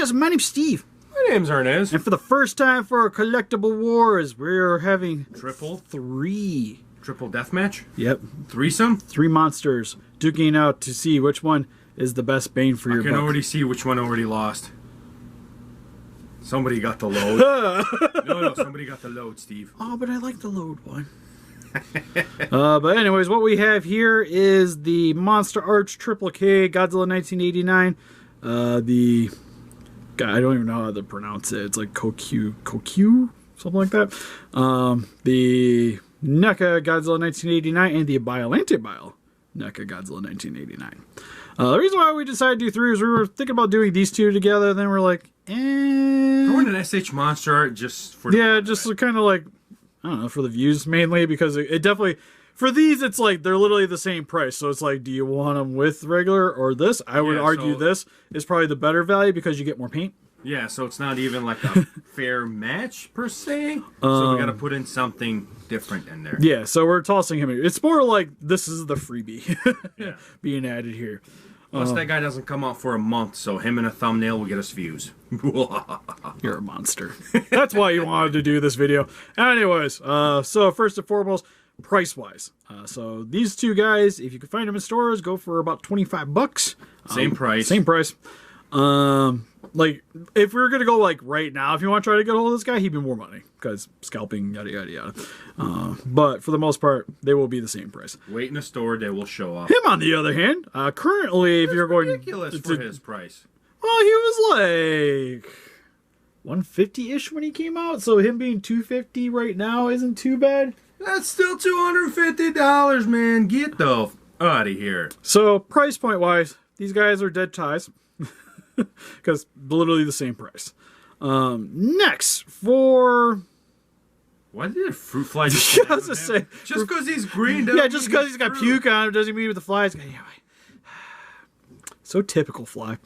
Yes, my name's Steve. My name's Arnes. And for the first time for our Collectible Wars, we're having Triple deathmatch? Yep. Threesome? 3 monsters duking out to see which one is the best bang for your buck. I can already see which one already lost. Somebody got the load. No, somebody got the load, Steve. Oh, but I like the load one. But anyways, what we have here is the MonsterArts Triple K Godzilla 1989. I don't even know how to pronounce it. It's like Kokyu, something like that. The NECA Godzilla 1989 and the Biollante Bile NECA Godzilla 1989. The reason why we decided to do 3 is we were thinking about doing these 2 together. Then we're like, Throwing an SH Monster Art just for just kind of like, I don't know, for the views mainly, because it definitely, for these, it's like they're literally the same price. So it's like, do you want them with regular or this? I would argue this is probably the better value because you get more paint. Yeah, so it's not even like a fair match per se. So we got to put in something different in there. Yeah, so we're tossing him in. It's more like this is the freebie being added here. Plus, that guy doesn't come out for a month, so him in a thumbnail will get us views. You're a monster. That's why you wanted to do this video. Anyways, so first and foremost, price-wise. So these 2 guys, if you can find them in stores, go for about $25. Same price. Same price. Like, if we were going to go, like, right now, if you want to try to get a hold of this guy, he'd be more money. Because scalping, yada, yada, yada. But for the most part, they will be the same price. Wait in a store, they will show up. Him, on the other hand, currently, if you're going... ridiculous for his price. Well, he was like 150-ish when he came out. So him being 250 right now isn't too bad. That's still $250, man. Get the out of here. So, price point-wise, these guys are dead ties. Because literally the same price. Next, for... Why did a fruit fly just just because he's green? Yeah, just because he's got puke on him doesn't mean with the flies. So typical fly.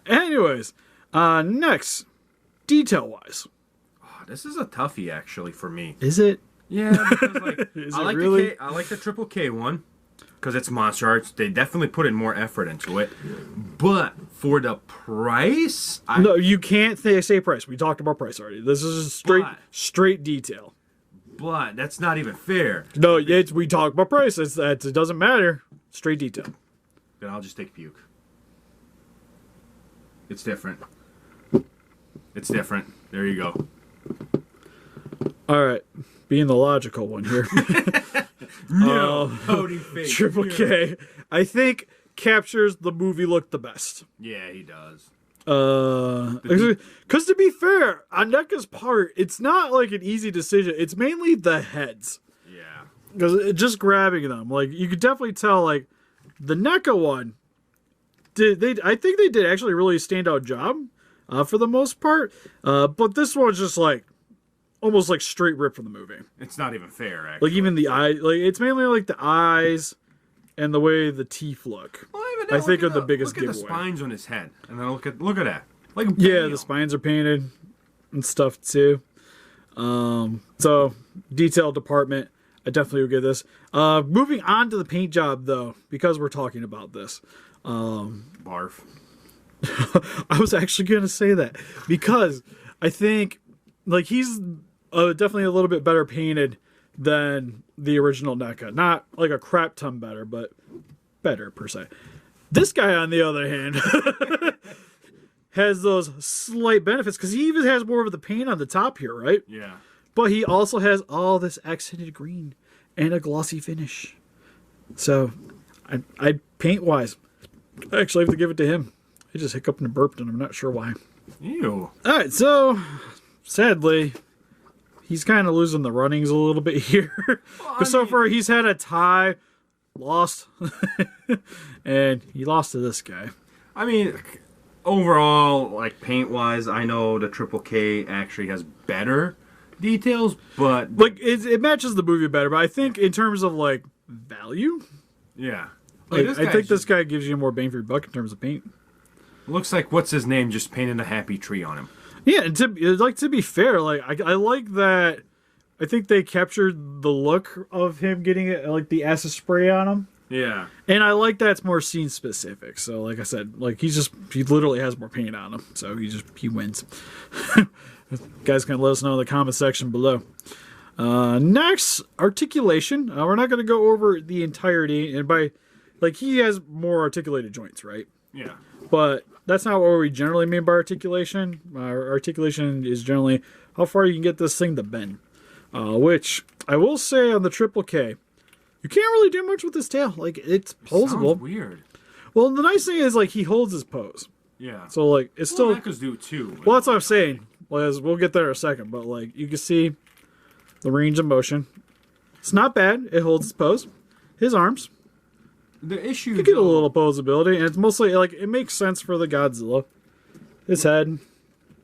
Anyways, next, detail-wise. Oh, this is a toughie, actually, for me. Is it? Yeah, because, like, really? I like the Triple K one. Because it's MonsterArts, they definitely put in more effort into it. But for the price, no, you can't say price. We talked about price already. This is straight detail. But that's not even fair. No, we talked about price. It doesn't matter. Straight detail. Then I'll just take puke. It's different. It's different. There you go. All right, being the logical one here. No, Triple K, I think captures the movie look the best. Yeah, he does. Because to be fair, on NECA's part, it's not like an easy decision. It's mainly the heads. Yeah. Because just grabbing them, like you could definitely tell, like the NECA one. I think they did actually really standout job, for the most part. But this one's just like. Almost like straight rip from the movie. It's not even fair, actually. Like even the eye, like it's mainly like the eyes and the way the teeth look. Well, I think are the biggest giveaway. Look at the spines on his head, and then look at that. Like yeah, the spines are painted and stuff too. So detail department, I definitely would give this. Moving on to the paint job though, because we're talking about this. Barf. I was actually gonna say that because I think like he's. Definitely a little bit better painted than the original NECA. Not like a crap ton better, but better per se. This guy, on the other hand, has those slight benefits because he even has more of the paint on the top here, right? Yeah. But he also has all this accented green and a glossy finish. So, I paint-wise, I actually have to give it to him. I just hiccuped and burped, and I'm not sure why. Ew. All right, so sadly. He's kind of losing the runnings a little bit here. Because so far he's had a tie, lost, and he lost to this guy. I mean, overall, like paint-wise, I know the Triple K actually has better details, but... Like, it matches the movie better, but I think in terms of, like, value... Yeah. Like, I think this guy gives you more bang for your buck in terms of paint. Looks like, what's his name, just painted a happy tree on him. Yeah, and to be fair, like I like that. I think they captured the look of him getting like the acid spray on him. Yeah. And I like that it's more scene specific. So like I said, like he literally has more paint on him. So he wins. Guys can let us know in the comment section below. Next, articulation. We're not going to go over the entirety, and by like he has more articulated joints, right? Yeah. But that's not what we generally mean by articulation. Articulation is generally how far you can get this thing to bend. Which I will say on the Triple K, you can't really do much with this tail. Like it's posable. Sounds weird. Well, the nice thing is like he holds his pose. Yeah. So like it's still. NECAs do too. Well, that's what I'm saying. We'll get there in a second, but like you can see the range of motion. It's not bad. It holds its pose. His arms. The issue You get a little posability, and it's mostly like it makes sense for the Godzilla. His head.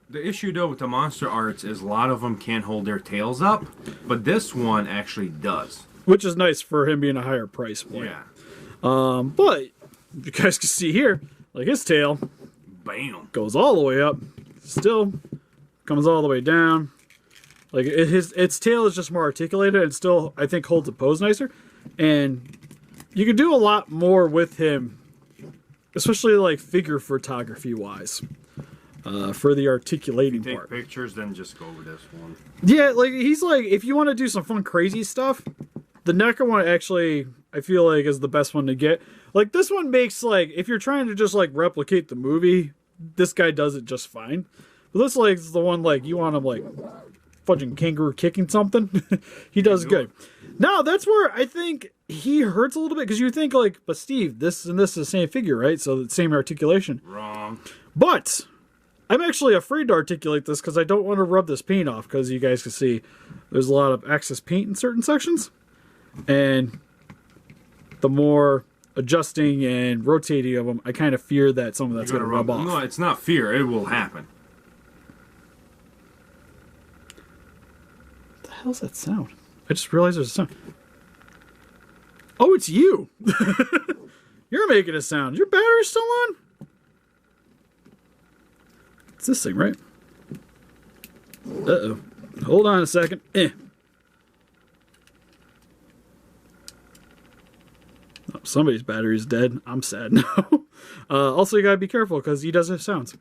The issue though with the MonsterArts is a lot of them can't hold their tails up, but this one actually does. Which is nice for him being a higher price point. Yeah. But you guys can see here, like his tail Bam. goes all the way up, still comes all the way down. Like its tail is just more articulated and still I think holds the pose nicer. And you can do a lot more with him, especially like figure photography wise. For the articulating Take part. pictures, then just go with this one. Yeah, like he's like if you want to do some fun crazy stuff, the NECA one actually I feel like is the best one to get. Like this one makes like if you're trying to just like replicate the movie, this guy does it just fine. But this like is the one like you want him like fudging kangaroo kicking something. He does good. Now that's where I think he hurts a little bit because you think like, but Steve, this and this is the same figure, right? So the same articulation. Wrong. But I'm actually afraid to articulate this because I don't want to rub this paint off because you guys can see there's a lot of excess paint in certain sections. And the more adjusting and rotating of them, I kind of fear that some of that's going to rub off. No, it's not fear. It will happen. What the hell's that sound? I just realized there's a sound. Oh, it's you. You're making a sound. Is your battery still on? It's this thing, right? Uh-oh. Hold on a second. Oh, somebody's battery's dead. I'm sad now. Also, you gotta be careful because he does have sounds.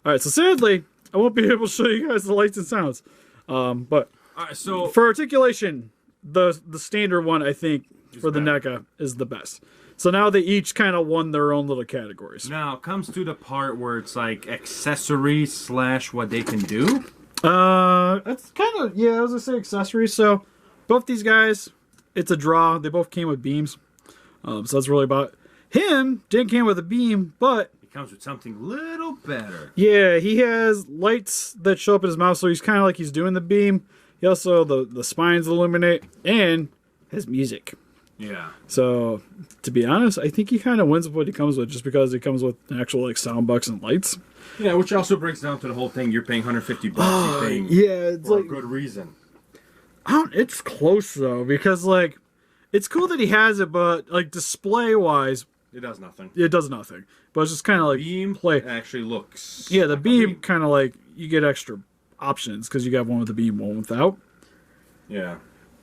Alright, so sadly, I won't be able to show you guys the lights and sounds. But so for articulation, the standard one, I think, for the NECA is the best. So now they each kind of won their own little categories. now it comes to the part where it's like accessories slash what they can do. That's kind of, yeah, I was gonna say accessories. So both these guys, it's a draw. They both came with beams. So that's really about it. Him didn't come with a beam, but It comes with something little better. yeah, he has lights that show up in his mouth, so he's kind of like he's doing the beam. He also, the spines illuminate, and has music. Yeah. So, to be honest, I think he kind of wins with what he comes with, just because he comes with an actual like sound box and lights. Yeah, which also breaks down to the whole thing. You're paying $150. You're paying Yeah, it's for like a good reason. it's close though, because like it's cool that he has it, but like display wise, It does nothing. it does nothing. But it's just kind of like Beam play. actually looks. Yeah, the like a beam kind of like you get extra options because you got one with the beam, one without. Yeah.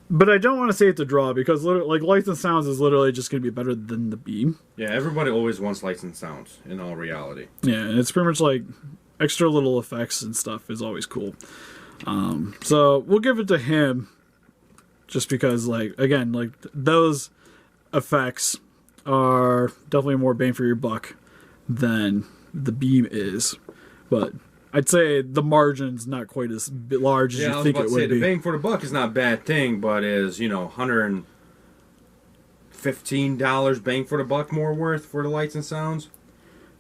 But I don't want to say it's a draw because like lights and sounds is literally just going to be better than the beam. Yeah, everybody always wants lights and sounds in all reality. Yeah, and it's pretty much like extra little effects and stuff is always cool. So we'll give it to him just because, like, again, like those effects are definitely more bang for your buck than the beam is. But I'd say the margin's not quite as large as Yeah, I you was think about it to say would the be. bang for the buck is not a bad thing, but is $115 bang for the buck more worth for the lights and sounds?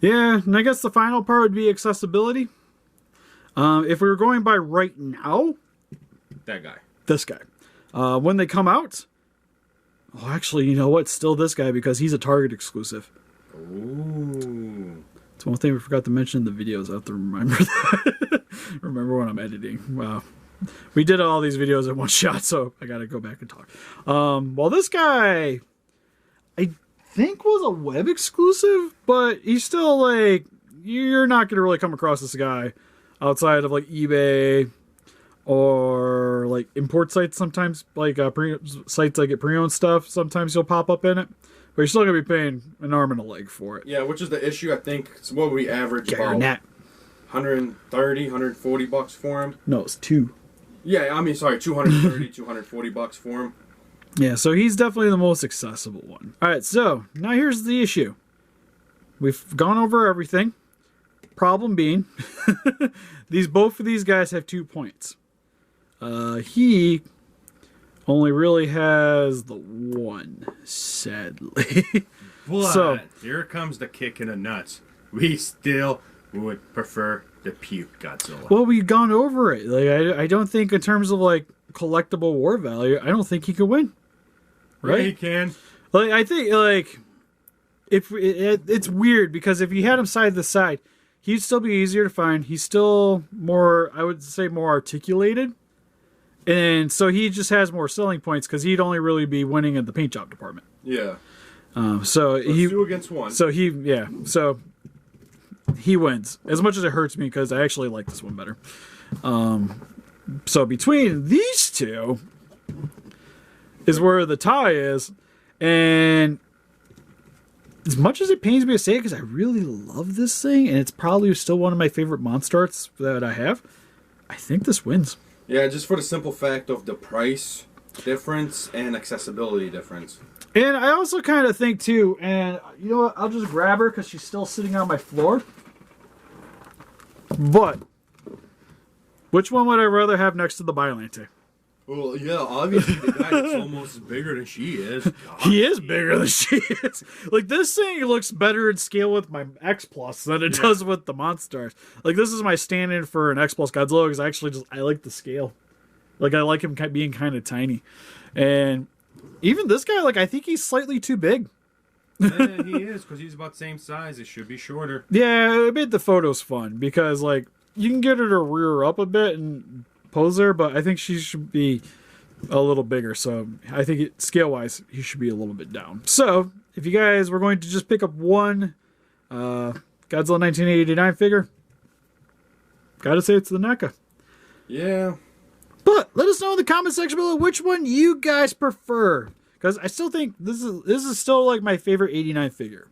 Yeah, and I guess the final part would be accessibility. If we were going by right now, That guy. this guy. When they come out, well, actually, you know what? Still this guy because he's a Target exclusive. Ooh. It's one thing we forgot to mention in the videos. I have to remember that. Remember when I'm editing. Wow. We did all these videos in one shot, so I got to go back and talk. Well, this guy, I think was a web exclusive, but he's still like, you're not going to really come across this guy outside of like eBay or like import sites sometimes, like sites that get pre-owned stuff. Sometimes you'll pop up in it. Yeah. But you're still going to be paying an arm and a leg for it. Yeah, which is the issue, I think. So what we average Get your about net. 130, 140 bucks for him. No, it's 2. Yeah, I mean, sorry, 230, 240 bucks for him. Yeah, so he's definitely the most accessible one. All right, so now here's the issue. We've gone over everything. Problem being, both of these guys have 2 points. He only really has the 1, sadly. But So- here comes the kick in the nuts. We still would prefer the puke Godzilla. Well, we've gone over it. Like, I don't think in terms of like collectible war value, I don't think he could win. Yeah, Right? he can. Like, I think like if it's weird because if you had him side to side, he'd still be easier to find. He's still more, I would say, more articulated, and so he just has more selling points because he'd only really be winning in the paint job department. Yeah. So Let's he 2 against 1. So he wins. As much as it hurts me because I actually like this one better. So between these two is where the tie is, and as much as it pains me to say it because I really love this thing, and it's probably still one of my favorite MonsterArts that I have, I think this wins. Yeah, just for the simple fact of the price difference and accessibility difference. And I also kind of think too, and you know what, I'll just grab her because she's still sitting on my floor. But which one would I rather have next to the Biollante? Well, yeah, obviously the guy that's almost bigger than she is. He is bigger than she is. Like, this thing looks better in scale with my X Plus than it does with the MonsterArts. Like, this is my stand-in for an X Plus Godzilla because I like the scale. Like, I like him being kind of tiny. And even this guy, like, I think he's slightly too big. Yeah, he is, because he's about the same size. It should be shorter. Yeah, it made the photos fun because, like, you can get her to rear up a bit and pose there, but I think she should be a little bigger. So I think scale-wise, he should be a little bit down. So if you guys were going to just pick up one Godzilla 1989 figure, gotta say it's the NECA. Yeah. But let us know in the comment section below which one you guys prefer. Because I still think this is still like my favorite 89 figure.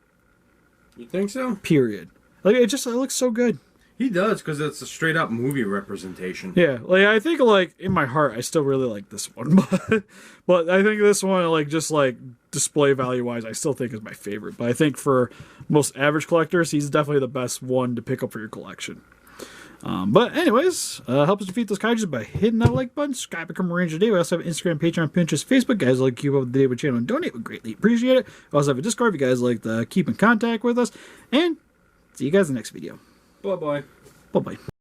You think so? Period. Like, it looks so good. He does, because it's a straight up movie representation. Yeah, like I think like in my heart I still really like this one. But I think this one, like, just like display value wise, I still think is my favorite. But I think for most average collectors, he's definitely the best one to pick up for your collection. But anyways, help us defeat those kaijus by hitting that like button, subscribe, become a ranger today. We also have Instagram, Patreon, Pinterest, Facebook. Guys like keep up with the day with channel and donate, we greatly appreciate it. We also have a Discord if you guys like to keep in contact with us. And see you guys in the next video. Bye-bye. Bye-bye.